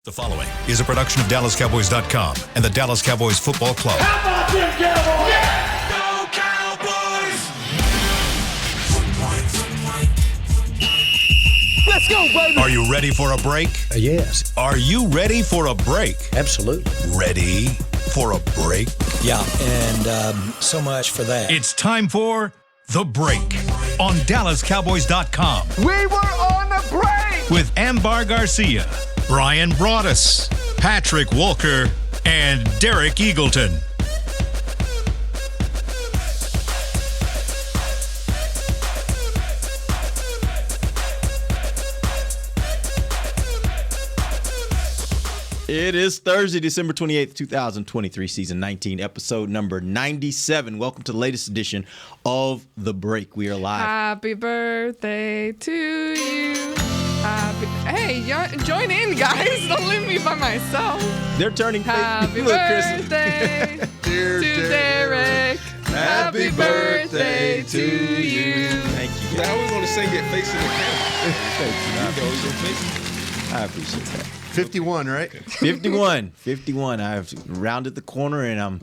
The following is a production of DallasCowboys.com and the Dallas Cowboys Football Club. How about them Cowboys? Yeah! Go Cowboys! Let's go, baby! Are you ready for a break? Yes. Are you ready for a break? Absolutely. Ready for a break? Yeah, and so much for that. It's time for The Break on DallasCowboys.com. We were on a break! With Ambar Garcia, Brian Broaddus, Patrick Walker, and Derek Eagleton. It is Thursday, December 28th, 2023, season 19, episode number 97. Welcome to the latest edition of The Break. We are live. Happy birthday to you. Hey, join in, guys. Don't leave me by myself. They're turning Happy birthday to Derek. Happy birthday to you. Thank you, guys. I was going to say it facing the camera. I appreciate that. 51, right? 51. I've rounded the corner and I'm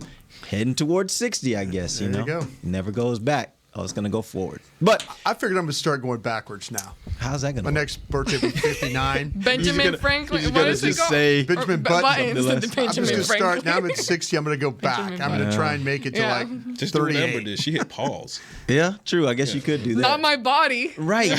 heading towards 60, I guess. There you go. Never goes back. I was going to go forward. But I figured I'm going to start going backwards now. how's that going to My work? next birthday will be 59. Benjamin Franklin. He's What going to is it just called? say Benjamin Buttons. Button. The I'm just Benjamin going to Franklin. start. Now I'm at 60. I'm going to go back. Benjamin I'm going to try and make it to Yeah. like Just do what Amber 38. did. She hit pause. Yeah, true. I guess you could do that. Not my body. Right.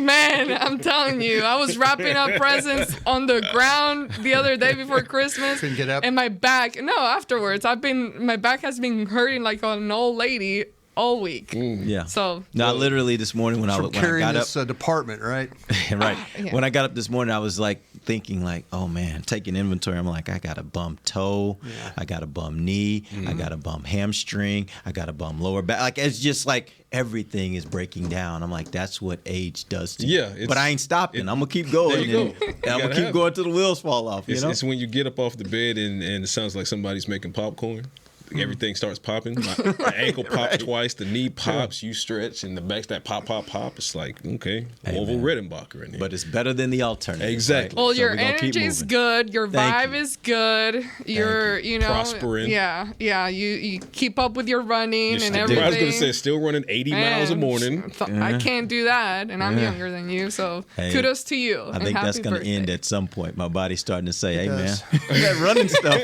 Man, I'm telling you, I was wrapping up presents on the ground the other day before Christmas. Couldn't get up? And my back, no, afterwards, my back has been hurting like an old lady all week. Yeah. So, No, literally this morning when I From when I carrying got up. this department, right? Right. Yeah. When I got up this morning, I was like thinking like, oh man, taking inventory. I'm like, I got a bum toe. Yeah. I got a bum knee. I got a bum hamstring. I got a bum lower back. Like, it's just like everything is breaking down. I'm like, that's what age does to you. Yeah, But I ain't stopping. I'm going to keep going. There you And go. I'm You going gotta to keep have going till the wheels fall off. You know? It's when you get up off the bed and it sounds like somebody's making popcorn. Everything starts popping. My ankle pops twice. The knee pops. You stretch, and the back's that pop. It's like, okay, Hey, Orville man. Redenbacher in here. But it's better than the alternative. Exactly. well, So your we're gonna keep energy is moving. good. Your Thank vibe you. is good. You're, you know, Prospering. Yeah. You keep up with your running You're and still- everything. I was going to say, still running 80 miles a Man, morning. I can't do that, and I'm younger than you, so Hey, kudos to you. I and think that's happy going to birthday. end at some point. My body's starting to say, hey, man, does. that running stuff,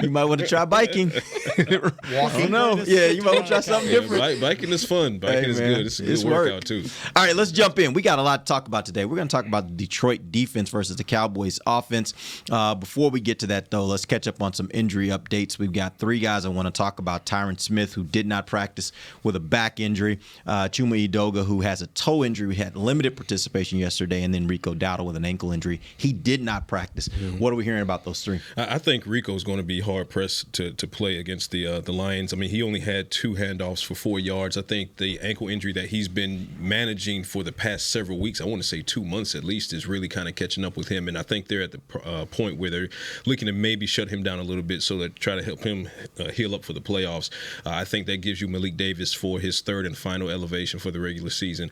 you might want to try biking. Walking. No, yeah, you might want to try something Yeah, different. biking is fun. Biking Hey, is man, good. It's a it's good work. workout, too. All right, let's jump in. We got a lot to talk about today. We're going to talk about the Detroit defense versus the Cowboys offense. Before we get to that, though, let's catch up on some injury updates. We've got three guys I want to talk about. Tyron Smith, who did not practice with a back injury. Chuma Edoga, who has a toe injury. We had limited participation yesterday. And then Rico Dowdle with an ankle injury. He did not practice. What are we hearing about those three? I think Rico's going to be hard-pressed to play against the Lions. I mean, he only had 2 handoffs for 4 yards. I think the ankle injury that he's been managing for the past several weeks, I want to say 2 months at least, is really kind of catching up with him. And I think they're at the point where they're looking to maybe shut him down a little bit so that try to help him heal up for the playoffs. I think that gives you Malik Davis for his third and final elevation for the regular season.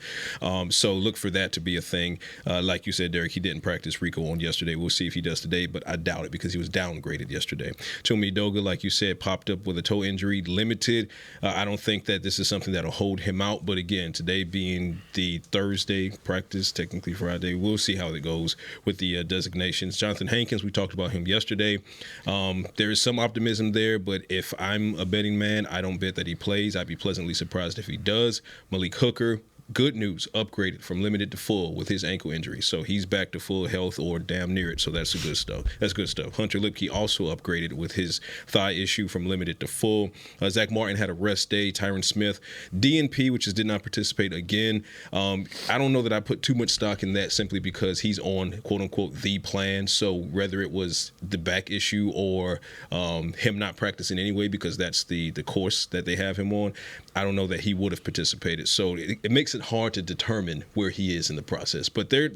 So look for that to be a thing. Like you said, Derek, he didn't practice Rico on yesterday. We'll see if he does today, but I doubt it because he was downgraded yesterday. Chuma Edoga, like you said, popped up with a toe injury, limited. I don't think that this is something that'll hold him out. But again, today being the Thursday practice, technically Friday, we'll see how it goes with the designations. Jonathan Hankins, we talked about him yesterday. There is some optimism there, but if I'm a betting man, I don't bet that he plays. I'd be pleasantly surprised if he does. Malik Hooker, good news, upgraded from limited to full with his ankle injury. So he's back to full health or damn near it. So that's the good stuff. That's good stuff. Hunter Lipke also upgraded with his thigh issue from limited to full. Zach Martin had a rest day. Tyron Smith, DNP, which is did not participate again. I don't know that I put too much stock in that simply because he's on, quote unquote, the plan. So whether it was the back issue or him not practicing anyway, because that's the course that they have him on, I don't know that he would have participated. So it makes it hard to determine where he is in the process. But they're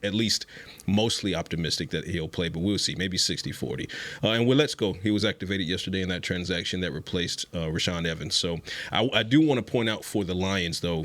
at least mostly optimistic that he'll play, but we'll see. Maybe 60-40. And Willetsko, he was activated yesterday in that transaction that replaced Rashaan Evans. So I do want to point out for the Lions, though,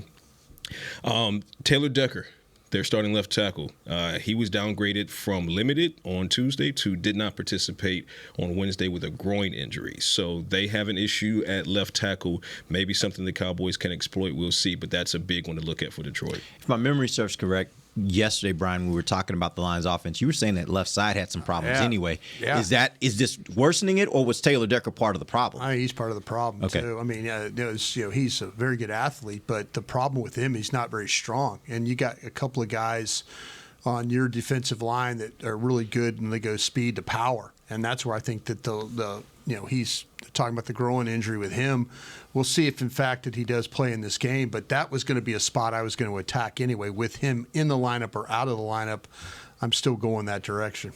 Taylor Decker, their starting left tackle. He was downgraded from limited on Tuesday to did not participate on Wednesday with a groin injury. So they have an issue at left tackle, maybe something the Cowboys can exploit. We'll see, but that's a big one to look at for Detroit. If my memory serves correct, yesterday, Brian, we were talking about the Lions offense. You were saying that left side had some problems anyway. Yeah. Is this worsening it, or was Taylor Decker part of the problem? He's part of the problem too. I mean, he's a very good athlete, but the problem with him, he's not very strong. And you got a couple of guys on your defensive line that are really good, and they go speed to power. And that's where I think that he's talking about the groin injury with him. We'll see if, in fact, that he does play in this game. But that was going to be a spot I was going to attack anyway. With him in the lineup or out of the lineup, I'm still going that direction.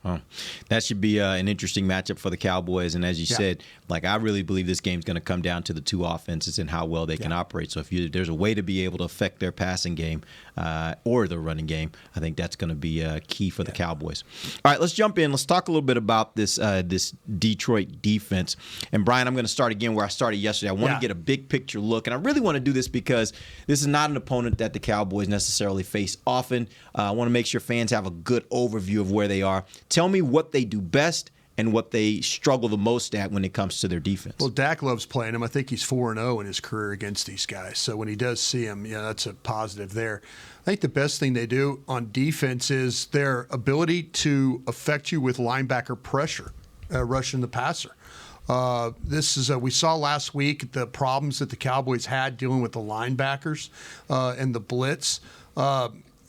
Well, that should be an interesting matchup for the Cowboys. And as you said, I really believe this game's going to come down to the two offenses and how well they can operate. So if there's a way to be able to affect their passing game or their running game, I think that's going to be key for the Cowboys. All right, let's jump in. Let's talk a little bit about this Detroit defense. And, Brian, I'm going to start again where I started yesterday. I want to get a big picture look. And I really want to do this because this is not an opponent that the Cowboys necessarily face often. I want to make sure fans have a good overview of where they are. Tell me what they do best and what they struggle the most at when it comes to their defense. Well, Dak loves playing him. I think he's 4-0 in his career against these guys. So when he does see him, that's a positive there. I think the best thing they do on defense is their ability to affect you with linebacker pressure, rushing the passer. This is we saw last week the problems that the Cowboys had dealing with the linebackers and the blitz.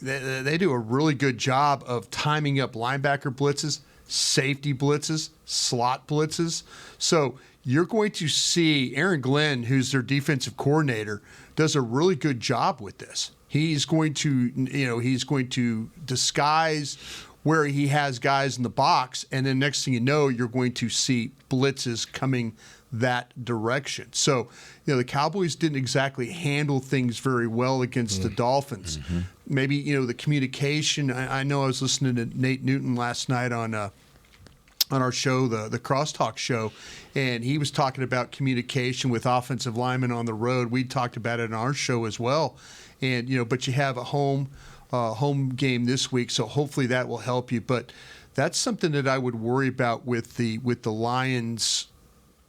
They do a really good job of timing up linebacker blitzes, safety blitzes, slot blitzes. So you're going to see Aaron Glenn, who's their defensive coordinator, does a really good job with this. He's going to disguise where he has guys in the box, and then next thing you know, you're going to see blitzes coming that direction. So, the Cowboys didn't exactly handle things very well against the Dolphins. Mm-hmm. Maybe, the communication. I know I was listening to Nate Newton last night on our show, the Crosstalk show, and he was talking about communication with offensive linemen on the road. We talked about it on our show as well. And, but you have a home game this week, so hopefully that will help you. But that's something that I would worry about with the Lions.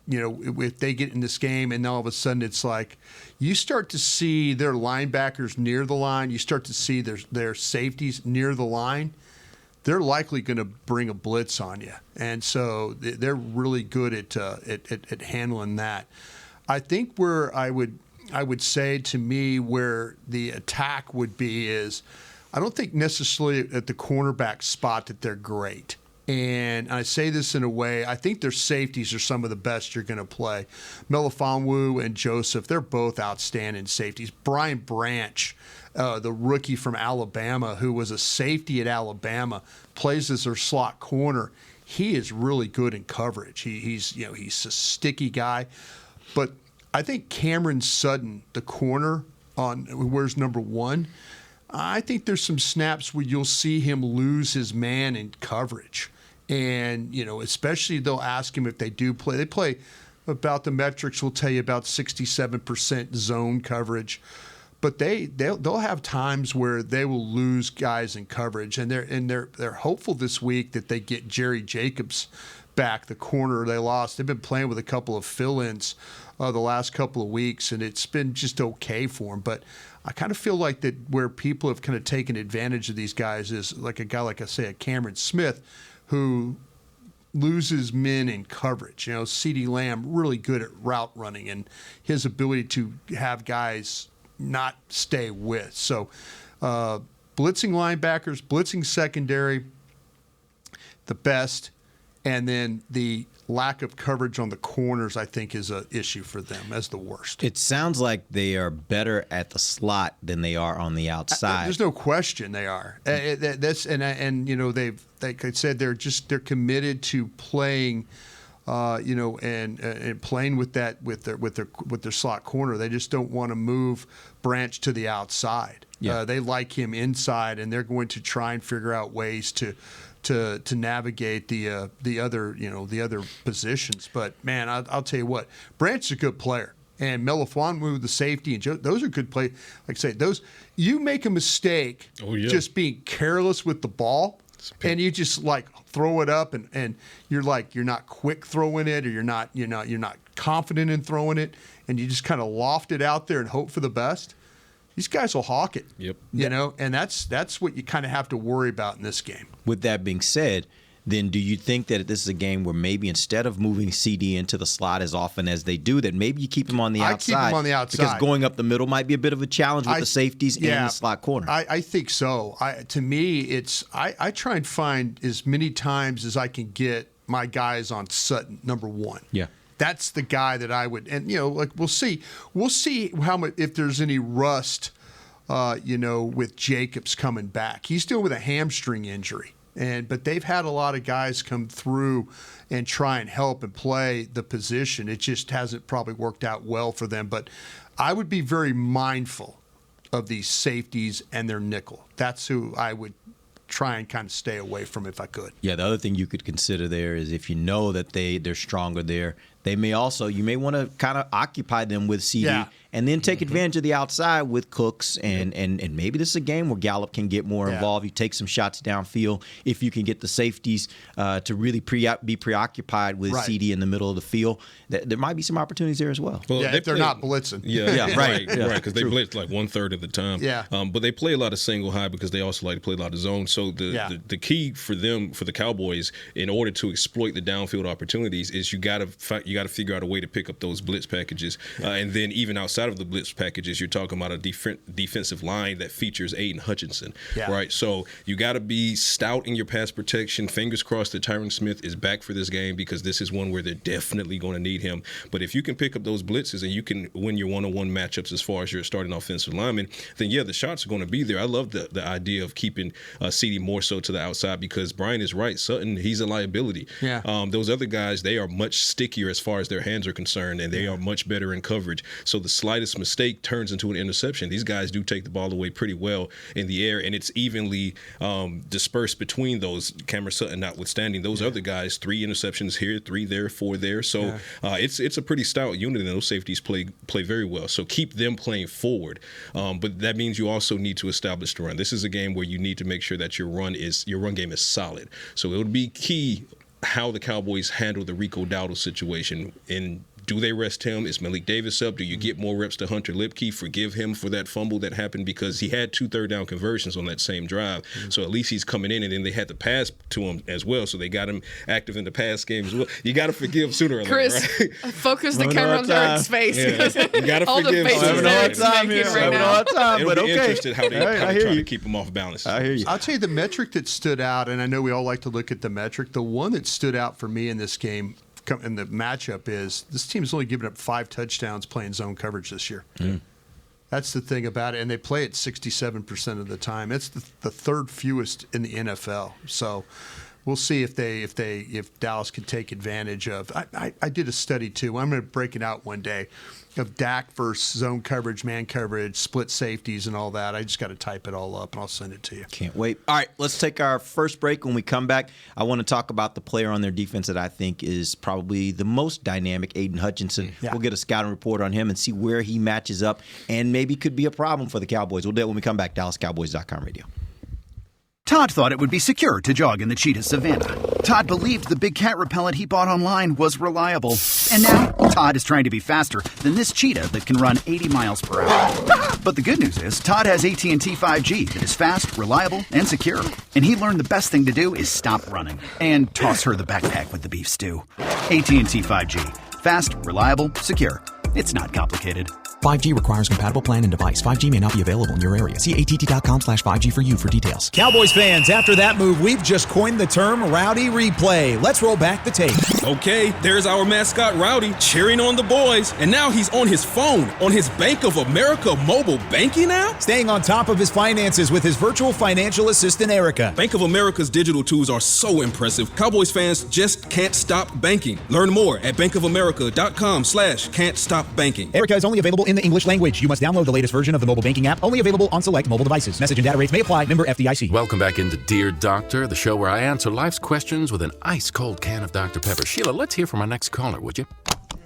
If they get in this game and all of a sudden it's like you start to see their linebackers near the line, you start to see their safeties near the line, they're likely going to bring a blitz on you. And so they're really good at handling that. I think where I would say to me where the attack would be is I don't think necessarily at the cornerback spot that they're great. And I say this in a way, I think their safeties are some of the best you're going to play. Melifonwu and Joseph, they're both outstanding safeties. Brian Branch, the rookie from Alabama, who was a safety at Alabama, plays as their slot corner. He is really good in coverage. He's a sticky guy. But I think Cameron Sutton, the corner who wears number 1, I think there's some snaps where you'll see him lose his man in coverage. And, especially they'll ask him if they do play. They play about the metrics will tell you about 67% zone coverage. But they'll have times where they will lose guys in coverage. And they're hopeful this week that they get Jerry Jacobs back, the corner they lost. They've been playing with a couple of fill-ins the last couple of weeks, and it's been just okay for them. But I kind of feel like that where people have kind of taken advantage of these guys is like a guy, like I say, a Cameron Smith, who loses men in coverage. CeeDee Lamb, really good at route running and his ability to have guys not stay with. So blitzing linebackers, blitzing secondary, the best, and then the lack of coverage on the corners, I think, is an issue for them as the worst. It sounds like they are better at the slot than they are on the outside. There's no question they are. Like I said, they're committed to playing, and playing with that with their slot corner. They just don't want to move Branch to the outside. Yeah. They like him inside, and they're going to try and figure out ways to navigate the other positions. But man, I'll tell you what, Branch is a good player. And Melifonwu, the safety, and those are good play. Like I say, those you make a mistake just being careless with the ball, and you just like throw it up, and you're not quick throwing it, or you're not confident in throwing it, and you just kind of loft it out there and hope for the best. These guys will hawk it. Yep. And that's what you kind of have to worry about in this game. With that being said, then do you think that this is a game where maybe instead of moving CD into the slot as often as they do, that maybe you keep him on the outside? I keep him on the outside. Because going up the middle might be a bit of a challenge with the safeties and the slot corner. I think so. To me, I try and find as many times as I can get my guys on Sutton, number one. Yeah. That's the guy that I would, and we'll see how much, if there's any rust, with Jacobs coming back. He's dealing with a hamstring injury, but they've had a lot of guys come through and try and help and play the position. It just hasn't probably worked out well for them. But I would be very mindful of these safeties and their nickel. That's who I would try and kind of stay away from if I could. Yeah, the other thing you could consider there is if you know that they're stronger there, you may want to kind of occupy them with CD and then take advantage of the outside with Cooks and maybe this is a game where Gallup can get more involved. You take some shots downfield if you can get the safeties to really be preoccupied with CD in the middle of the field. There might be some opportunities there as well. If they're not blitzing. Right, because they blitz like 1/3 of the time. But they play a lot of single high because they also like to play a lot of zone. So the key for them, for the Cowboys, in order to exploit the downfield opportunities, is you got to figure out a way to pick up those blitz packages, and then even outside of the blitz packages, you're talking about a defensive line that features Aiden Hutchinson, right? So you got to be stout in your pass protection. Fingers crossed that Tyron Smith is back for this game because this is one where they're definitely going to need him. But if you can pick up those blitzes and you can win your one-on-one matchups as far as your starting offensive lineman, then the shots are going to be there. I love the idea of keeping CD more so to the outside because Brian is right. Sutton, he's a liability. Those other guys, they are much stickier as far as their hands are concerned, and they are much better in coverage. So the slightest mistake turns into an interception. These guys do take the ball away pretty well in the air, and it's evenly dispersed between those, Cameron Sutton notwithstanding. Those other guys, 3 interceptions here, 3 there, 4 there. So it's a pretty stout unit, and those safeties play very well. So keep them playing forward. But that means you also need to establish the run. This is a game where you need to make sure that your run game is solid. So it would be key how the Cowboys handle the Rico Dowdle situation. And do they rest him? Is Malik Davis up? Do you get more reps to Hunter Lipke? Forgive him for that fumble that happened because he had 2 third-down conversions on that same drive. So at least he's coming in, and then they had to pass to him as well. So they got him active in the pass game as well. You got to forgive sooner or later, Chris, right? focus the camera on Derek's face. Yeah. You got to All forgive the faces sooner or Derek's later. making right now. It'll be interesting how they try to keep him off balance. I hear you. I'll tell you the metric that stood out, and I know we all like to look at the metric. The one that stood out for me in this game in the matchup is this team's only given up 5 touchdowns playing zone coverage this year. That's the thing about it, and they play it 67% of the time. It's the third fewest in the NFL. So we'll see if Dallas can take advantage of. I did a study too. I'm going to break it out one day of Dak versus zone coverage, man coverage, split safeties, and all that. I just got to type it all up, and I'll send it to you. Can't wait. All right, let's take our first break. When we come back, I want to talk about the player on their defense that I think is probably the most dynamic, Aiden Hutchinson. We'll get a scouting report on him and see where he matches up and maybe could be a problem for the Cowboys. We'll do it when we come back. DallasCowboys.com radio. Todd thought it would be secure to jog in the cheetah savanna. Todd believed the big cat repellent he bought online was reliable. And now, Todd is trying to be faster than this cheetah that can run 80 miles per hour. But the good news is, Todd has AT&T 5G that is fast, reliable, and secure. And he learned the best thing to do is stop running and toss her the backpack with the beef stew. AT&T 5G. Fast, reliable, secure. It's not complicated. 5G requires compatible plan and device. 5G may not be available in your area. See att.com/5G for you for details. Cowboys fans, after that move, we've just coined the term Rowdy Replay. Let's roll back the tape. Okay, there's our mascot Rowdy cheering on the boys. And now he's on his phone, on his Bank of America mobile banking app? Staying on top of his finances with his virtual financial assistant, Erica. Bank of America's digital tools are so impressive. Cowboys fans just can't stop banking. Learn more at bankofamerica.com/can't-stop-banking. Erica is only available in the English language. You must download the latest version of the mobile banking app, only available on select mobile devices. Message and data rates may apply. Member FDIC. Welcome back into Dear Doctor, the show where I answer life's questions with an ice-cold can of Dr. Pepper. Sheila, let's hear from our next caller, would you?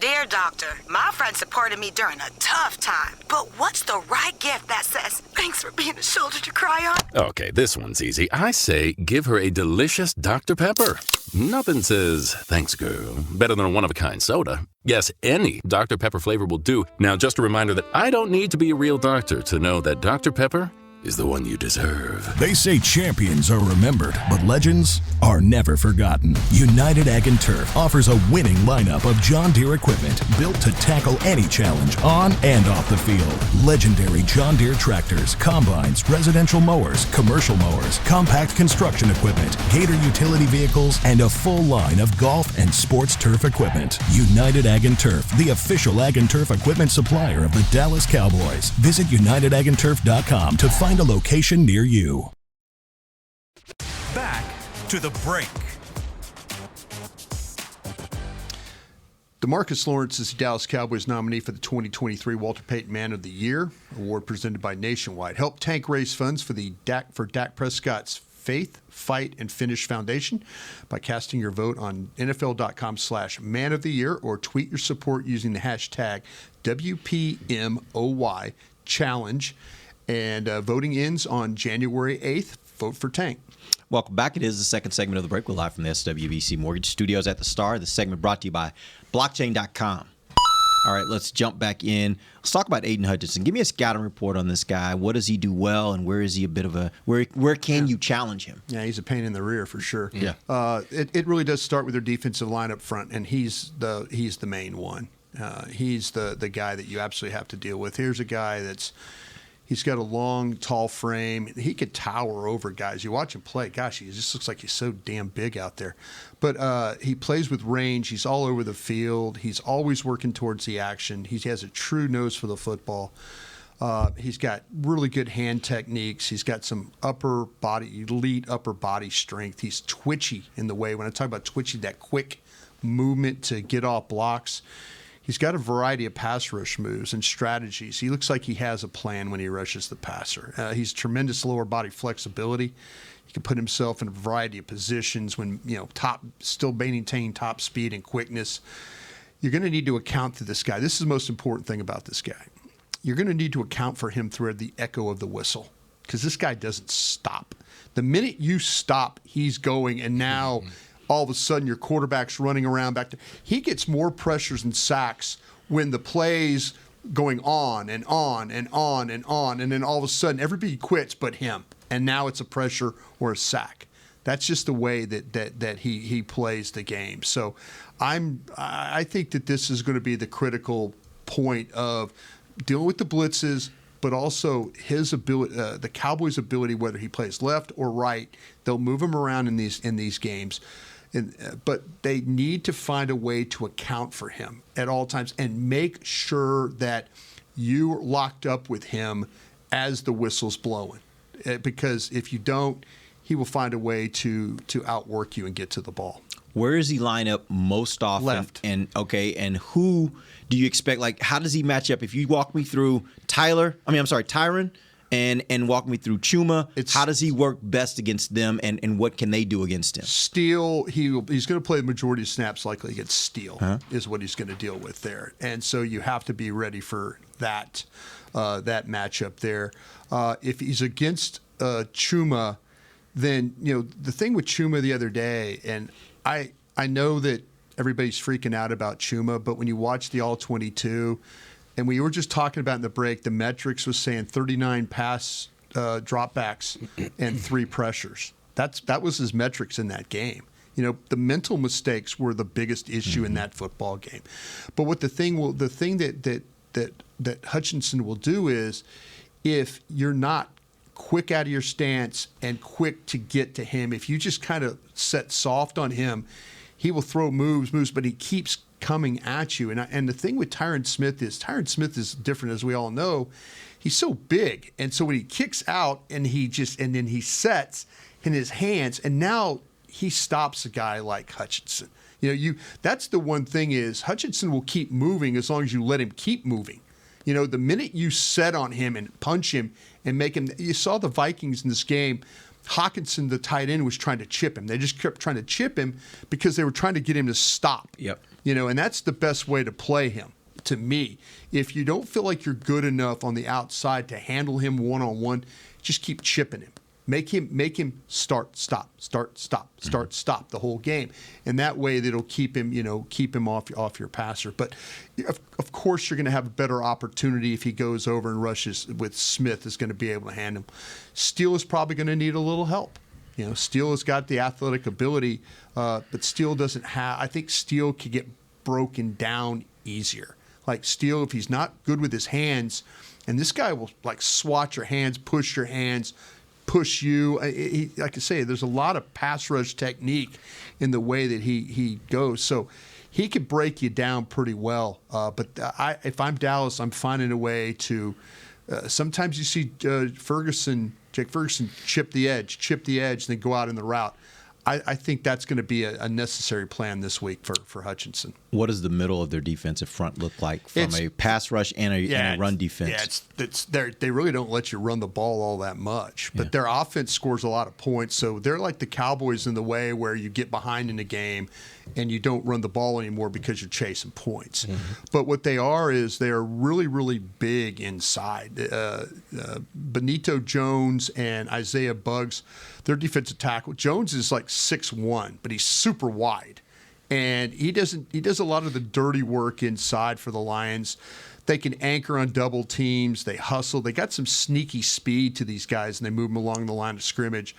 Dear Doctor, my friend supported me during a tough time. But what's the right gift that says, thanks for being a shoulder to cry on? Okay, this one's easy. I say give her a delicious Dr. Pepper. Nothing says, thanks, girl, better than a one-of-a-kind soda. Yes, any Dr. Pepper flavor will do. Now, just a reminder that I don't need to be a real doctor to know that Dr. Pepper is the one you deserve. They say champions are remembered, but legends are never forgotten. United Ag and Turf offers a winning lineup of John Deere equipment built to tackle any challenge on and off the field. Legendary John Deere tractors, combines, residential mowers, commercial mowers, compact construction equipment, Gator utility vehicles, and a full line of golf and sports turf equipment. United Ag and Turf, the official Ag and Turf equipment supplier of the Dallas Cowboys. Visit UnitedAgAndTurf.com to find a location near you. Back to the break. DeMarcus Lawrence is the Dallas Cowboys nominee for the 2023 Walter Payton Man of the Year award presented by Nationwide. Help Tank raise funds for Dak Prescott's Faith, Fight, and Finish Foundation by casting your vote on NFL.com/Man of the Year or tweet your support using the hashtag WPMOY Challenge. And voting ends on January 8th. Vote for Tank. Welcome back. It is the second segment of the break. We're live from the SWBC Mortgage Studios at the Star. This segment brought to you by blockchain.com. All right, let's jump back in. Let's talk about Aiden Hutchinson. Give me a scouting report on this guy. What does he do well, and where is he a bit of a where can you challenge him? Yeah, he's a pain in the rear for sure. Yeah. It really does start with their defensive line up front, and he's the main one. He's the guy that you absolutely have to deal with. Here's a guy he's got a long, tall frame. He could tower over guys. You watch him play. Gosh, he just looks like he's so damn big out there. But he plays with range. He's all over the field. He's always working towards the action. He has a true nose for the football. He's got really good hand techniques. He's got some elite upper body strength. He's twitchy in the way. When I talk about twitchy, that quick movement to get off blocks. He's got a variety of pass rush moves and strategies. He looks like he has a plan when he rushes the passer. He's tremendous lower body flexibility. He can put himself in a variety of positions when, still maintaining top speed and quickness. You're going to need to account for this guy. This is the most important thing about this guy. You're going to need to account for him through the echo of the whistle because this guy doesn't stop. The minute you stop, he's going, and now all of a sudden your quarterback's running around back there. He gets more pressures and sacks when the play's going on and on and on and on, and then all of a sudden everybody quits but him, and now it's a pressure or a sack. That's just the way that he plays the game. So I think that this is going to be the critical point of dealing with the blitzes, but also his ability, the Cowboys' ability, whether he plays left or right, they'll move him around in these games. But they need to find a way to account for him at all times and make sure that you're locked up with him as the whistle's blowing. Because if you don't, he will find a way to outwork you and get to the ball. Where does he line up most often? Left. And who do you expect? Like, how does he match up? If you walk me through Tyron, and walk me through Chuma, how does he work best against them, and what can they do against him? Steele, he's going to play the majority of snaps likely against Steele, is what he's going to deal with there. And so you have to be ready for that matchup there. If he's against Chuma, then, the thing with Chuma the other day, and I know that everybody's freaking out about Chuma, but when you watch the All-22, and we were just talking about in the break, the metrics was saying 39 pass dropbacks and 3 pressures. That was his metrics in that game. The mental mistakes were the biggest issue in that football game. But what the thing that Hutchinson will do is, if you're not quick out of your stance and quick to get to him, if you just kind of set soft on him, he will throw moves, but he keeps coming at you. And the thing with Tyron Smith is different, as we all know. He's so big, and so when he kicks out and then he sets in his hands, and now he stops a guy like Hutchinson. That's the one thing is Hutchinson will keep moving as long as you let him keep moving. The minute you set on him and punch him and make him, you saw the Vikings in this game Hawkinson, the tight end, was trying to chip him. They just kept trying to chip him because they were trying to get him to stop. Yep. And that's the best way to play him, to me. If you don't feel like you're good enough on the outside to handle him one-on-one, just keep chipping him. Make him start, stop the whole game, and that way that'll keep him off your passer. But of course, you're going to have a better opportunity if he goes over and rushes with Smith. Is going to be able to handle him. Steele is probably going to need a little help. Steele has got the athletic ability, but Steele doesn't have. I think Steele could get broken down easier. Like Steele, if he's not good with his hands, and this guy will like swat your hands, push your hands. Push you. Like I say, there's a lot of pass rush technique in the way that he goes. So he could break you down pretty well. But if I'm Dallas, I'm finding a way to. Sometimes you see Jake Ferguson chip the edge, and then go out in the route. I think that's going to be a necessary plan this week for Hutchinson. What does the middle of their defensive front look like from a pass rush and a run defense? They really don't let you run the ball all that much, but their offense scores a lot of points. So they're like the Cowboys in the way where you get behind in the game and you don't run the ball anymore because you're chasing points. Mm-hmm. But what they are is they are really, really big inside. Benito Jones and Isaiah Buggs, their defensive tackle. Jones is like 6'1", but he's super wide. And he does a lot of the dirty work inside for the Lions. They can anchor on double teams. They hustle. They got some sneaky speed to these guys, and they move them along the line of scrimmage.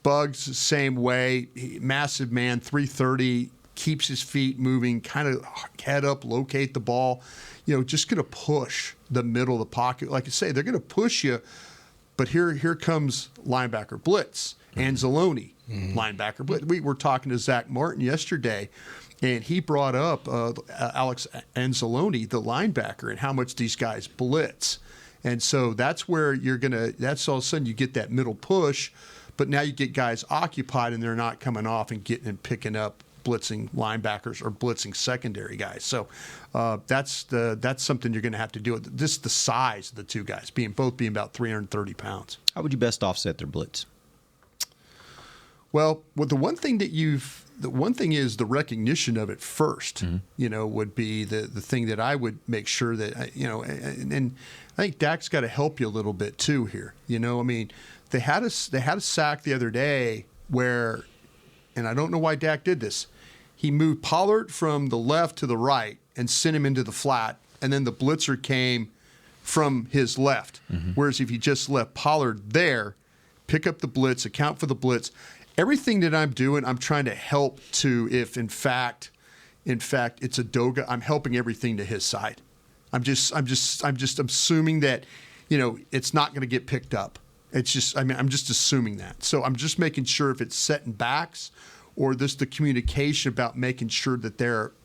Buggs, the same way. Massive man, 330, keeps his feet moving, kind of head up, locate the ball. Just going to push the middle of the pocket. Like I say, they're going to push you, but here comes linebacker blitz. Anzalone, linebacker blitz. We were talking to Zach Martin yesterday, and he brought up Alex Anzalone, the linebacker, and how much these guys blitz. And so that's where that's all of a sudden you get that middle push, but now you get guys occupied and they're not coming off and getting and picking up blitzing linebackers or blitzing secondary guys. So that's something you're going to have to do. This is the size of the two guys, both being about 330 pounds. How would you best offset their blitz? Well, the one thing is the recognition of it first. Mm-hmm. Would be the thing that I would make sure that and I think Dak's got to help you a little bit too here. They had a sack the other day where, and I don't know why Dak did this. He moved Pollard from the left to the right and sent him into the flat, and then the blitzer came from his left. Mm-hmm. Whereas if he just left Pollard there, pick up the blitz, account for the blitz. Everything that I'm doing, I'm trying to help to, if in fact it's a Doga, I'm helping everything to his side. I'm just assuming that, it's not going to get picked up. I'm just assuming that. So I'm just making sure if it's setting backs or this the communication about making sure that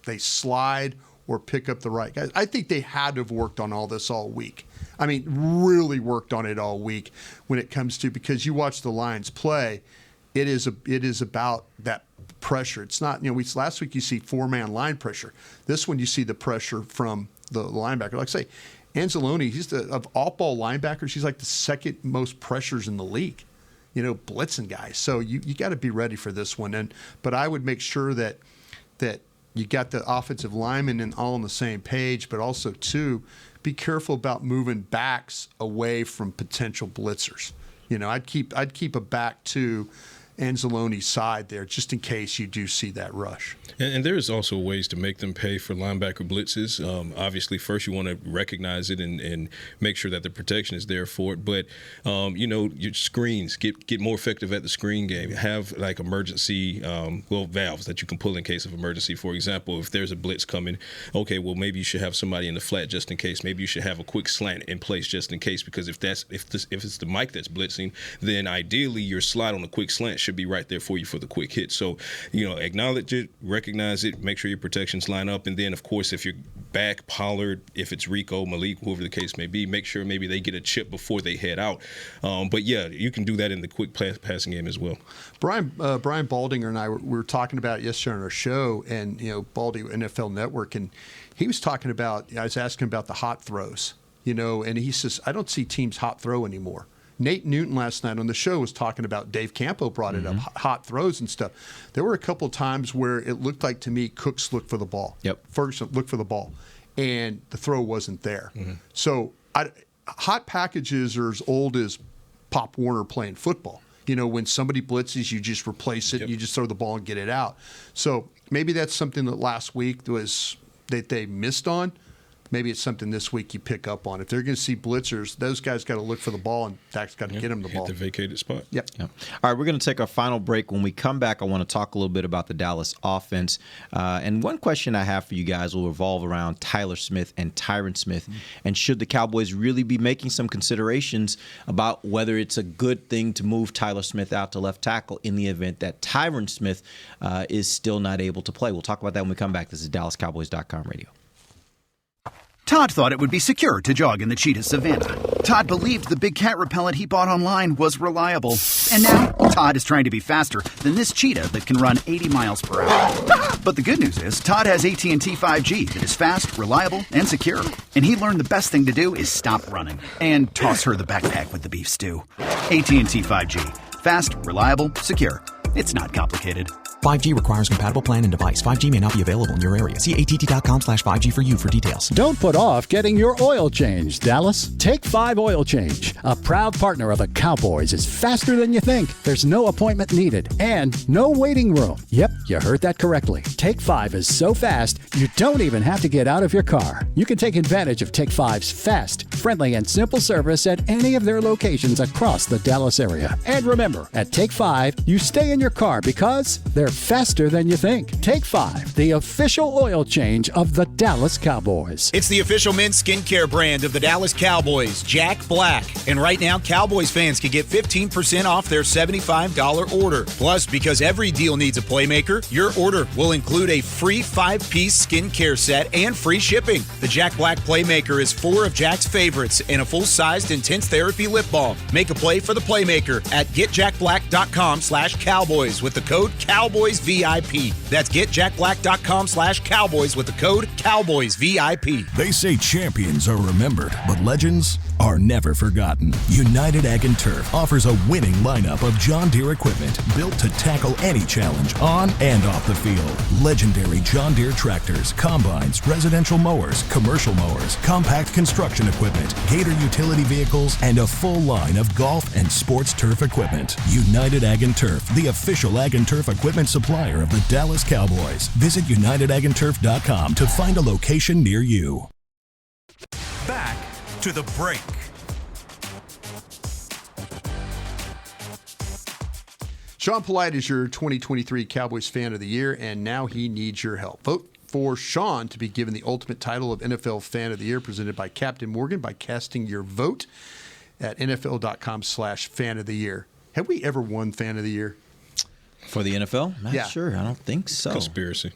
they slide or pick up the right guys. I think they had to have worked on all this all week. Really worked on it all week when it comes to, because you watch the Lions play. It is about that pressure. It's not, last week you see 4-man line pressure. This one you see the pressure from the linebacker. Like I say, Anzalone, he's of off-ball linebackers, he's like the second most pressures in the league, blitzing guys. So you got to be ready for this one. But I would make sure that you got the offensive linemen and all on the same page, but also, too, be careful about moving backs away from potential blitzers. I'd keep a back to Anzalone's side there, just in case you do see that rush. And there's also ways to make them pay for linebacker blitzes. Obviously, first you want to recognize it and make sure that the protection is there for it. But, your screens, get more effective at the screen game. Have, like, emergency, valves that you can pull in case of emergency. For example, if there's a blitz coming, okay, well, maybe you should have somebody in the flat just in case. Maybe you should have a quick slant in place just in case, because if it's the Mike that's blitzing, then ideally your slide on the quick slant should be right there for you for the quick hit. So, acknowledge it, recognize it, make sure your protections line up. And then, of course, if you're back, Pollard, if it's Rico, Malik, whoever the case may be, make sure maybe they get a chip before they head out. But, yeah, you can do that in the quick passing game as well. Brian Baldinger and I we were talking about it yesterday on our show, and, Baldy, NFL Network, and he was talking about, I was asking about the hot throws, and he says, I don't see teams hot throw anymore. Nate Newton last night on the show was talking about, Dave Campo brought it up, hot throws and stuff. There were a couple of times where it looked like to me Cooks looked for the ball. Ferguson looked for the ball, and the throw wasn't there. So hot packages are as old as Pop Warner playing football. When somebody blitzes, you just replace it, you just throw the ball and get it out. So maybe that's something that last week was that they missed on. Maybe it's something this week you pick up on. If they're going to see blitzers, those guys got to look for the ball, and Dak's got to get them the ball. Hit the vacated spot. Yep. All right, we're going to take our final break. When we come back, I want to talk a little bit about the Dallas offense. And one question I have for you guys will revolve around Tyler Smith and Tyron Smith. And should the Cowboys really be making some considerations about whether it's a good thing to move Tyler Smith out to left tackle in the event that Tyron Smith is still not able to play? We'll talk about that when we come back. This is DallasCowboys.com radio. Todd thought it would be secure to jog in the cheetah savanna. Todd believed the big cat repellent he bought online was reliable. And now, Todd is trying to be faster than this cheetah that can run 80 miles per hour. But the good news is, Todd has AT&T 5G that is fast, reliable, and secure. And he learned the best thing to do is stop running and toss her the backpack with the beef stew. AT&T 5G. Fast, reliable, secure. It's not complicated. 5G requires compatible plan and device. 5G may not be available in your area. See att.com/5G for you for details. Don't put off getting your oil changed, Dallas. Take 5 Oil Change, a proud partner of the Cowboys, is faster than you think. There's no appointment needed and no waiting room. Yep, you heard that correctly. Take 5 is so fast, you don't even have to get out of your car. You can take advantage of Take 5's fast, friendly, and simple service at any of their locations across the Dallas area. And remember, at Take 5, you stay in your car because they're faster than you think. Take 5, the official oil change of the Dallas Cowboys. It's the official men's skincare brand of the Dallas Cowboys, Jack Black. And right now, Cowboys fans can get 15% off their $75 order. Plus, because every deal needs a playmaker, your order will include a free 5-piece skincare set and free shipping. The Jack Black Playmaker is 4 of Jack's favorites and a full-sized intense therapy lip balm. Make a play for the Playmaker at getjackblack.com/Cowboys with the code CowboysVIP. That's getjackblack.com/Cowboys with the code CowboysVIP. They say champions are remembered, but legends are never forgotten. United Ag and Turf offers a winning lineup of John Deere equipment built to tackle any challenge on and off the field. Legendary John Deere tractors, combines, residential mowers, commercial mowers, compact construction equipment, Gator utility vehicles, and a full line of golf and sports turf equipment. United Ag and Turf, the official Ag and Turf equipment supplier of the Dallas Cowboys. Visit UnitedAgAndTurf.com to find a location near you. Back to the break. Sean Polite is your 2023 Cowboys Fan of the Year, and now he needs your help. Vote for Sean to be given the ultimate title of NFL Fan of the Year, presented by Captain Morgan, by casting your vote at NFL.com/Fan of the Year. Have we ever won Fan of the Year? For the NFL? Not Yeah. sure. I don't think so. Conspiracy.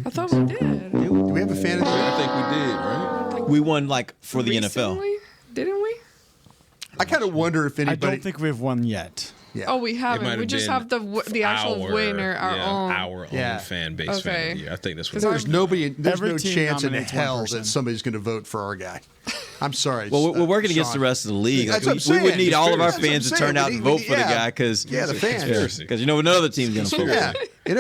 I thought we did. Do we have a Fan of the Year? I think we did, right? We won for the NFL. Recently? Didn't we? I kind of wonder if anybody. I don't think we've won yet. Yeah. Oh, we haven't. We just have the actual winner, our own fan base Okay. fan of the year. I think that's what There's nobody. There's Every no team chance in nominates one hell person. that somebody's going to vote for our guy. I'm sorry. Well, we're working against Sean. the rest of the league. That's Like, what I'm we would saying. need all of our That's what fans I'm to saying. turn out and vote for the guy because the fans. Because no other team's going to vote. Yeah.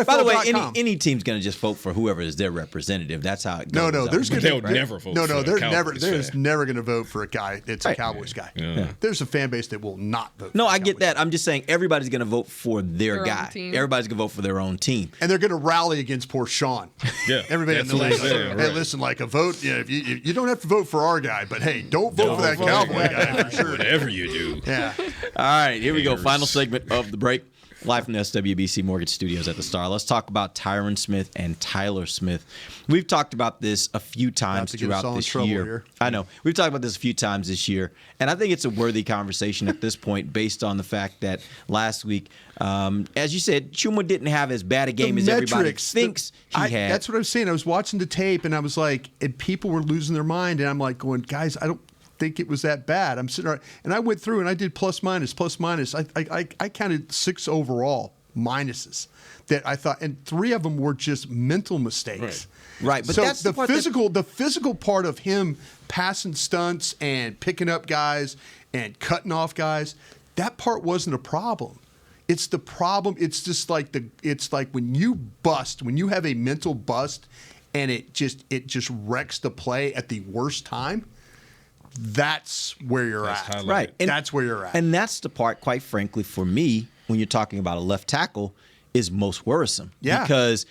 By the way, NFL.com. any team's going to just vote for whoever is their representative. That's how it goes. No, there's going They'll never vote for a there's Cowboys fan. never going to vote for a guy that's a Right. Cowboys guy. Yeah. There's a fan base that will not vote. No, for I get that. I'm just saying everybody's going to vote for their own guy. team. Everybody's going to vote for their own team. And they're going to rally against poor Sean. Yeah, Everybody in the that's league. what I'm saying, Hey, right. listen, like a vote. Yeah, if you don't have to vote for our guy, but hey, don't vote for that Cowboy guy for sure. Whatever you do. Yeah. All right, here we go. Final segment of the break. Live from the SWBC Mortgage Studios at the Star. Let's talk about Tyron Smith and Tyler Smith. We've talked about this a few times to get us throughout all in this trouble year. here. I know. We've talked about this a few times this year, and I think it's a worthy conversation at this point based on the fact that last week, as you said, Chuma didn't have as bad a game as everybody thinks he had. That's what I was saying. I was watching the tape, and I was like, and people were losing their mind, and I'm like going, guys, I don't think it was that bad. I'm sitting there, and I went through and I did plus minus. I counted 6 overall minuses that I thought, and 3 of them were just mental mistakes. Right, but so that's the part the physical part of him passing stunts and picking up guys and cutting off guys. that part wasn't a problem. It's the problem. It's just like when you have a mental bust and it just wrecks the play at the worst time. That's where you're at. Right. And that's where you're at. And that's the part, quite frankly, for me, when you're talking about a left tackle, is most worrisome. Yeah. Because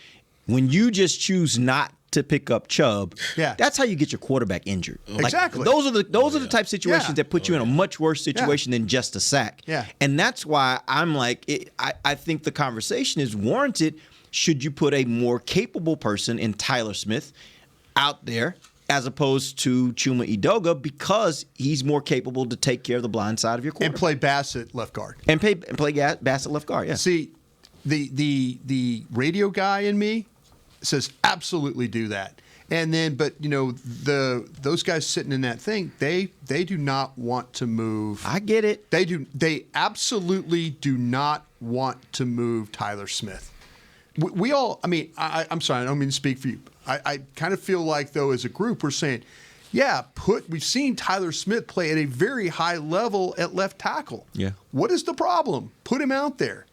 when you just choose not to pick up Chubb, that's how you get your quarterback injured. Exactly. Those are the type of situations that put you in a much worse situation than just a sack. Yeah. And that's why I'm like, I think the conversation is warranted. Should you put a more capable person in Tyler Smith out there as opposed to Chuma Edoga, because he's more capable to take care of the blind side of your quarterback. And play Bassett left guard. And play Bassett left guard, yeah. See, the radio guy in me says absolutely do that. And then, but those guys sitting in that thing, they do not want to move. I get it. They absolutely do not want to move Tyler Smith. We all, I'm sorry, I don't mean to speak for you. I kind of feel like, though, as a group, we're saying, we've seen Tyler Smith play at a very high level at left tackle. Yeah. What is the problem? Put him out there.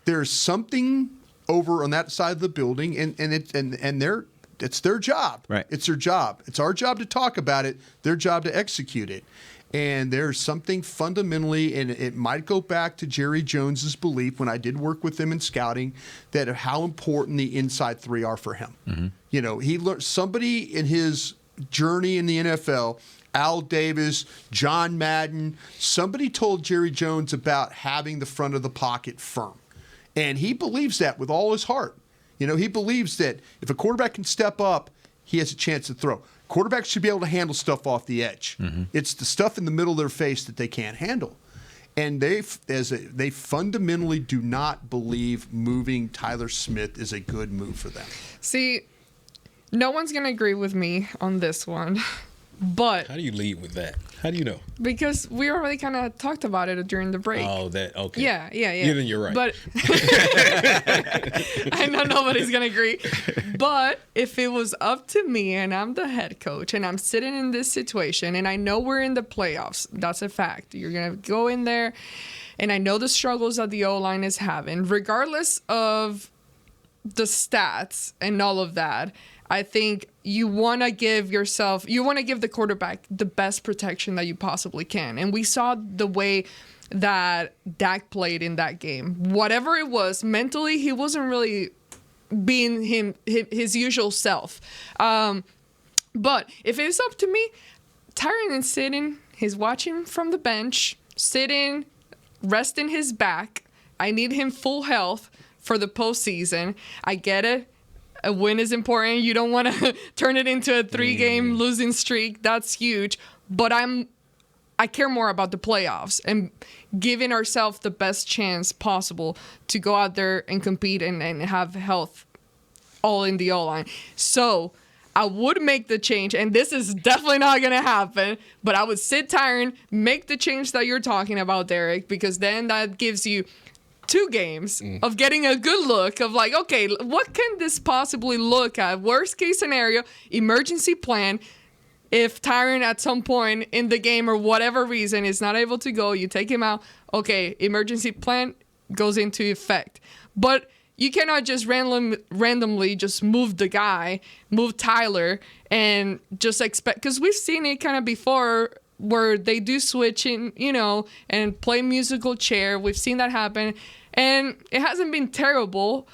There's something over on that side of the building, and it's their job. Right. It's their job. It's our job to talk about it, their job to execute it. And there's something fundamentally, and it might go back to Jerry Jones's belief when I did work with him in scouting, that of how important the inside three are for him. Mm-hmm. He learned, somebody in his journey in the NFL, Al Davis, John Madden, somebody told Jerry Jones about having the front of the pocket firm. And he believes that with all his heart. He believes that if a quarterback can step up, he has a chance to throw. Quarterbacks should be able to handle stuff off the edge. Mm-hmm. It's the stuff in the middle of their face that they can't handle. And they fundamentally do not believe moving Tyler Smith is a good move for them. See, no one's going to agree with me on this one. But how do you lead with that? How do you know? Because we already kind of talked about it during the break. Oh, that okay. Yeah. Yeah, then you're right. But I know nobody's gonna agree. But if it was up to me and I'm the head coach and I'm sitting in this situation and I know we're in the playoffs, that's a fact. You're gonna go in there, and I know the struggles that the O-line is having, regardless of the stats and all of that. I think you want to give the quarterback the best protection that you possibly can. And we saw the way that Dak played in that game. Whatever it was, mentally, he wasn't really being his usual self. But if it's up to me, Tyron is sitting, he's watching from the bench, sitting, resting his back. I need him full health for the postseason. I get it. A win is important. You don't want to turn it into a 3-game losing streak. That's huge. But I care more about the playoffs and giving ourselves the best chance possible to go out there and compete and have health all in the O-line. So I would make the change, and this is definitely not going to happen, but I would sit Tyron, make the change that you're talking about, Derek, because then that gives you 2 games of getting a good look of like, okay, what can this possibly look at? Worst case scenario, emergency plan. If Tyron at some point in the game or whatever reason is not able to go, you take him out. Okay, emergency plan goes into effect. But you cannot just randomly just move the guy, move Tyler, and just expect, because we've seen it kind of before where they do switch in, and play musical chair. We've seen that happen. And it hasn't been terrible,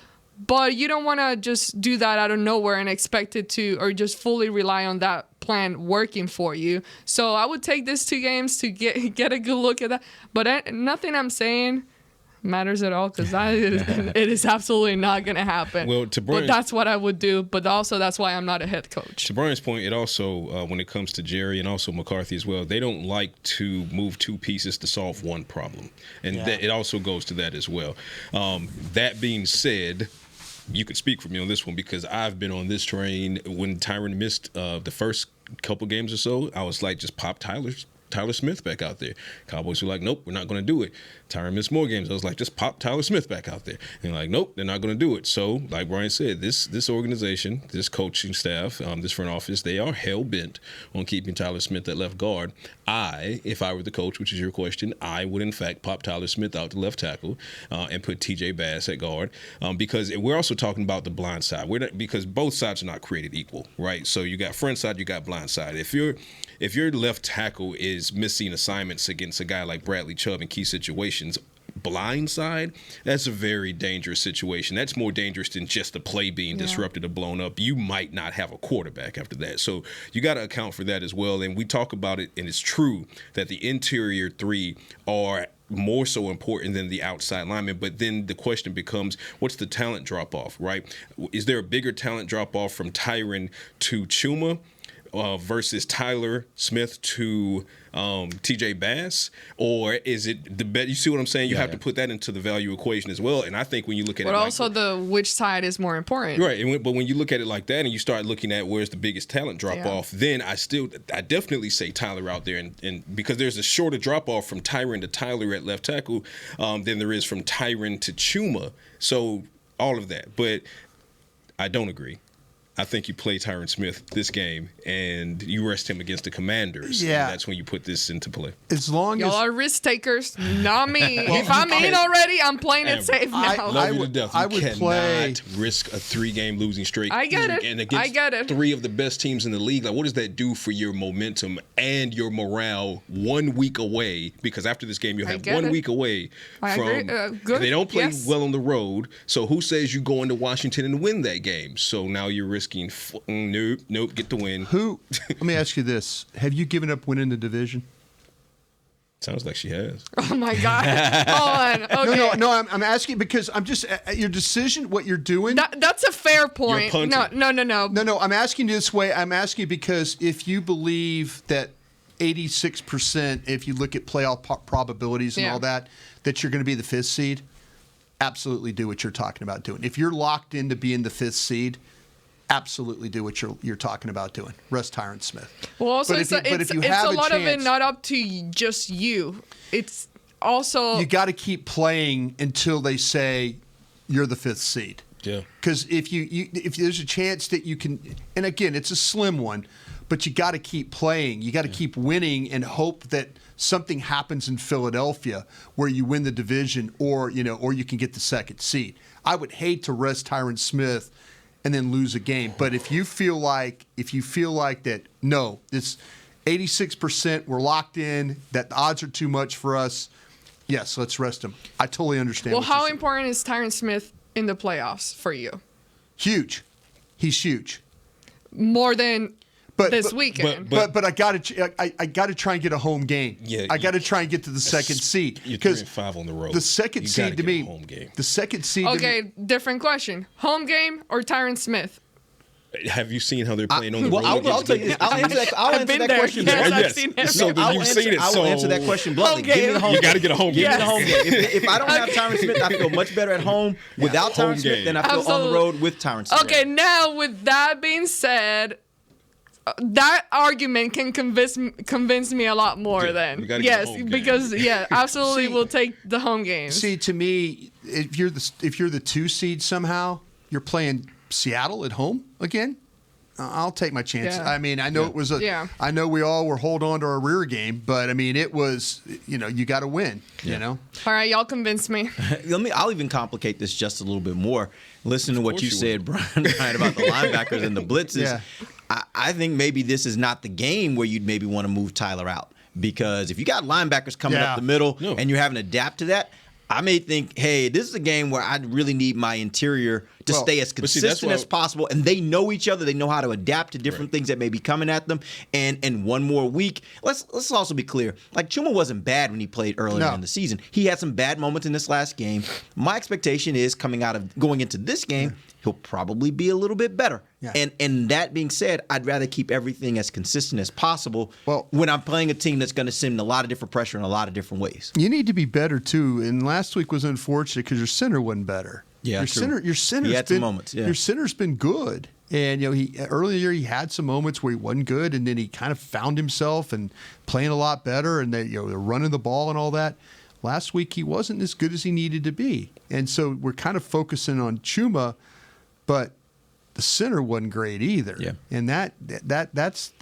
but you don't want to just do that out of nowhere and expect it to, or just fully rely on that plan working for you. So I would take these 2 games to get a good look at that. But nothing I'm saying matters at all, because it is absolutely not going to happen. Well, but that's what I would do. But also that's why I'm not a head coach. To Brian's point, it also, when it comes to Jerry and also McCarthy as well, they don't like to move 2 pieces to solve one problem. And it also goes to that as well. That being said, you could speak for me on this one, because I've been on this train. When Tyron missed the first couple games or so, I was like, just pop Tyler Tyler Smith back out there. Cowboys were like, nope, we're not going to do it. Tyron missed more games. I was like, just pop Tyler Smith back out there. And like, nope, they're not going to do it. So, like Brian said, this organization, this coaching staff, this front office, they are hell-bent on keeping Tyler Smith at left guard. If I were the coach, which is your question, I would, in fact, pop Tyler Smith out to left tackle and put T.J. Bass at guard because we're also talking about the blind side. Because both sides are not created equal, right? So you got front side, you got blind side. If your left tackle is missing assignments against a guy like Bradley Chubb in key situations, blind side, that's a very dangerous situation. That's more dangerous than just the play being disrupted or blown up. You might not have a quarterback after that. So you got to account for that as well. And we talk about it, and it's true that the interior three are more so important than the outside linemen. But then the question becomes, what's the talent drop-off, right? Is there a bigger talent drop-off from Tyron to Chuma versus Tyler Smith to T.J. Bass? Or is it the bet? You see what I'm saying? You have to put that into the value equation as well. And I think when you look at but also which side is more important. Right. But when you look at it like that and you start looking at where's the biggest talent drop-off, then I definitely say Tyler out there. And because there's a shorter drop-off from Tyron to Tyler at left tackle than there is from Tyron to Chuma. So all of that. But I don't agree. I think you play Tyron Smith this game and you rest him against the Commanders. Yeah. And that's when you put this into play. As long Y'all are risk takers, not me. If I'm in already, I'm playing it safe now. I love you to death. You would cannot risk a 3-game losing streak. I get it. And against three of the best teams in the league. Like, what does that do for your momentum and your morale 1 week away? Because after this game, you'll have 1 week away from. Good. They don't play well on the road. So who says you go into Washington and win that game? So now you're risking. Nope, get the win. Let me ask you this: have you given up winning the division? Sounds like she has. Oh my God! Hold on. Okay. No. I'm asking because I'm just your decision, what you're doing. That's a fair point. No. No. I'm asking you this way. I'm asking because if you believe that 86%, if you look at playoff probabilities and all that you're going to be the 5th seed, absolutely do what you're talking about doing. If you're locked into being the 5th seed, absolutely do what you're talking about doing. Rest Tyron Smith. Well, also, it's a lot of it not up to just you. It's also you got to keep playing until they say you're the 5th seed. Yeah. Because if there's a chance that you can, and again, it's a slim one, but you got to keep playing. You got to keep winning and hope that something happens in Philadelphia where you win the division, or you can get the 2nd seed. I would hate to rest Tyron Smith and then lose a game. But if you feel like that, no, it's 86%, we're locked in, that the odds are too much for us, yes, let's rest him. I totally understand. Well, how important is Tyron Smith in the playoffs for you? Huge. He's huge. More than this weekend. But I got to try and get a home game. Yeah, I got to try and get to the 2nd seed. You're 3-5 on the road. The 2nd seed to me. Home game. The 2nd seed. Okay, to me, different question. Home game or Tyron Smith? Have you seen how they're playing on the road? I'll tell you this. I'll answer that question. Yes, I've seen it. So you've seen it. I will answer that question bluntly. Give me the home You got to get a home game. Give me the home game. If I don't have Tyron Smith, I feel much better at home without Tyron Smith than I feel on the road with Tyron Smith. Okay, now with that being said, that argument can convince me a lot more then. Yes, because absolutely we'll take the home games. See, to me, if you're the 2 seed somehow, you're playing Seattle at home again. I'll take my chances. Yeah. I mean, I know it was I know we all were holding on to our rear game, but I mean, it was, you got to win. You know. All right, y'all convinced me. I'll even complicate this just a little bit more. Listen to what you said, Brian, about the linebackers and the blitzes. Yeah. I think maybe this is not the game where you'd maybe want to move Tyler out, because if you got linebackers coming up the middle and you're having to adapt to that, I may think, hey, this is a game where I really need my interior to stay as consistent as possible, and they know each other. They know how to adapt to different things that may be coming at them. And one more week, let's also be clear. Like, Chuma wasn't bad when he played earlier in the season. He had some bad moments in this last game. My expectation is going into this game, he'll probably be a little bit better. Yeah. And that being said, I'd rather keep everything as consistent as possible when I'm playing a team that's going to send a lot of different pressure in a lot of different ways. You need to be better too. And last week was unfortunate because your center wasn't better. Yeah, your center's he had some moments. Yeah. Your center's been good. And earlier he had some moments where he wasn't good, and then he kind of found himself and playing a lot better, and they're running the ball and all that. Last week he wasn't as good as he needed to be, and so we're kind of focusing on Chuma, but the center wasn't great either. Yeah. And that's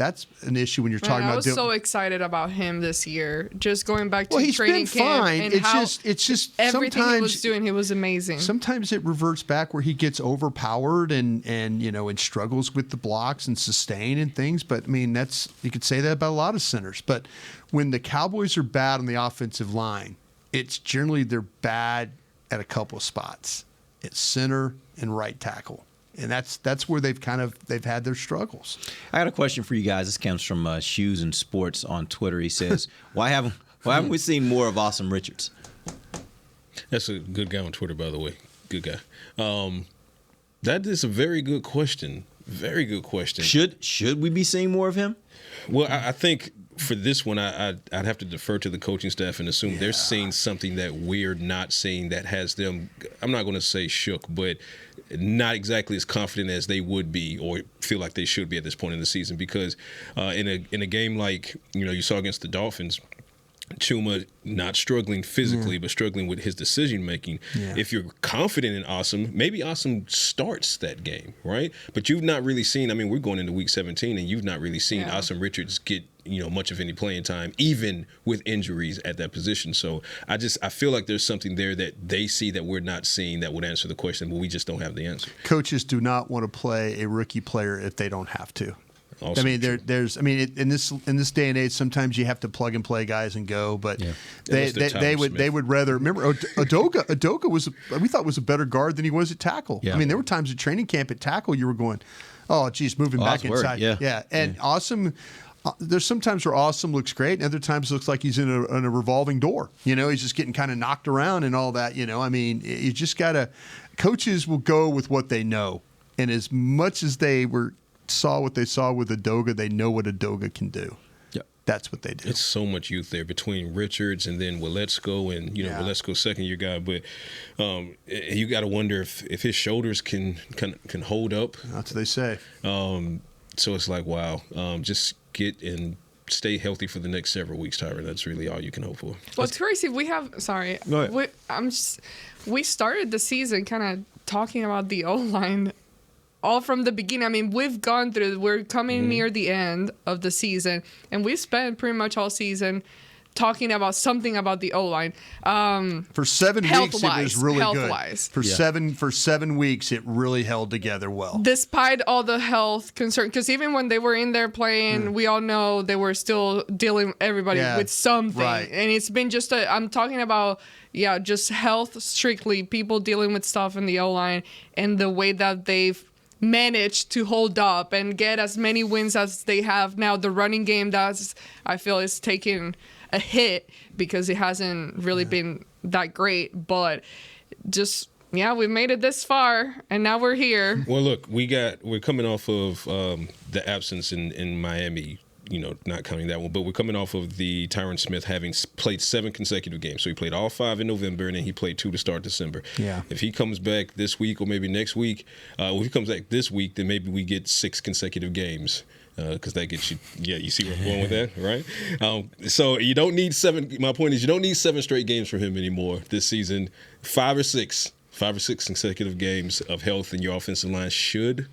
an issue when you're talking I about. was so excited about him this year. Just going back to he's training been fine. camp and It's just everything sometimes he was doing, he was amazing. Sometimes it reverts back where he gets overpowered and struggles with the blocks and sustain and things. But I mean, you could say that about a lot of centers. But when the Cowboys are bad on the offensive line, it's generally they're bad at a couple of spots. It's center and right tackle. And that's where they've had their struggles. I got a question for you guys. This comes from Shoes and Sports on Twitter. He says, "Why haven't we seen more of Awesome Richards?" That's a good guy on Twitter, by the way. Good guy. That is a very good question. Very good question. Should we be seeing more of him? Well, I think for this one, I'd have to defer to the coaching staff and assume they're seeing something that we're not seeing that has them, I'm not going to say shook, but not exactly as confident as they would be or feel like they should be at this point in the season. Because in a game like you saw against the Dolphins, Chuma not struggling physically, but struggling with his decision making. Yeah. If you're confident in Awesome, maybe Awesome starts that game, right? But you've not really seen. I mean, we're going into Week 17, and you've not really seen Awesome Richards get much of any playing time, even with injuries at that position. So I feel like there's something there that they see that we're not seeing that would answer the question, but we just don't have the answer. Coaches do not want to play a rookie player if they don't have to. Also I mean, in this day and age, sometimes you have to plug and play guys and go. But they would rather. Remember, Udoka we thought was a better guard than he was at tackle. Yeah. I mean, there were times at training camp at tackle you were going, oh, geez, moving back inside. Yeah. And Awesome. There's sometimes where Awesome looks great, and other times looks like he's in a revolving door. He's just getting kind of knocked around and all that. I mean, you just gotta. Coaches will go with what they know, and as much as they saw what they saw with Udoka, they know what Udoka can do. Yeah, that's what they do. It's so much youth there between Richards and then Willetsko, and Willetsko's second-year guy. But you got to wonder if his shoulders can hold up. That's what they say. So it's like, wow, just get and stay healthy for the next several weeks, Tyron. That's really all you can hope for. Well, it's crazy. We started the season kind of talking about the O-line all from the beginning. I mean, we're coming near the end of the season, and we've spent pretty much all season talking about something about the O-line. For 7 weeks, it was really health-wise. good. For 7 weeks, it really held together well. Despite all the health concerns, because even when they were in there playing, we all know they were still dealing with something. Right. And it's been I'm talking about, just health strictly, people dealing with stuff in the O-line and the way that they've managed to hold up and get as many wins as they have now. The running game, I feel, is taking a hit because it hasn't really been that great, but we made it this far and now we're here. Well, look, we're coming off of the absence in Miami, not counting that one, but we're coming off of the Tyron Smith having played 7 consecutive games. So he played all 5 in November, and then he played 2 to start December. Yeah. If he comes back this week or maybe next week, if he comes back this week, then maybe we get 6 consecutive games. Because that gets you, you see where I'm going with that, right? So you don't need 7. My point is, you don't need 7 straight games from him anymore this season. 5 or 6 consecutive games of health in your offensive line should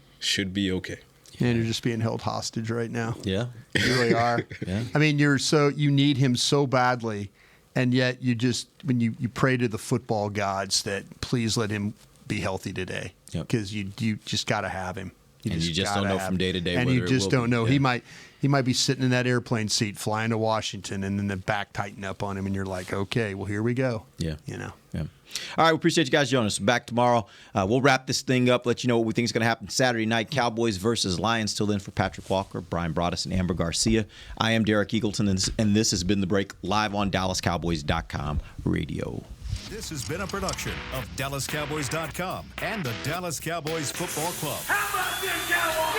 be okay. And you're just being held hostage right now. Yeah, you really are. Yeah. I mean, you need him so badly, and yet you just when you pray to the football gods that please let him be healthy today, because you just got to have him. You just don't know from day to day. And you just don't know. Yeah. He might be sitting in that airplane seat flying to Washington, and then the back tighten up on him, and you're like, okay, well, here we go. Yeah. Yeah. All right, we appreciate you guys joining us. Back tomorrow. We'll wrap this thing up, let you know what we think is going to happen Saturday night. Cowboys versus Lions. Till then, for Patrick Walker, Brian Broaddus, and Amber Garcia, I am Derek Eagleton, and this has been The Break, live on DallasCowboys.com radio. This has been a production of DallasCowboys.com and the Dallas Cowboys Football Club. How about this, Cowboys?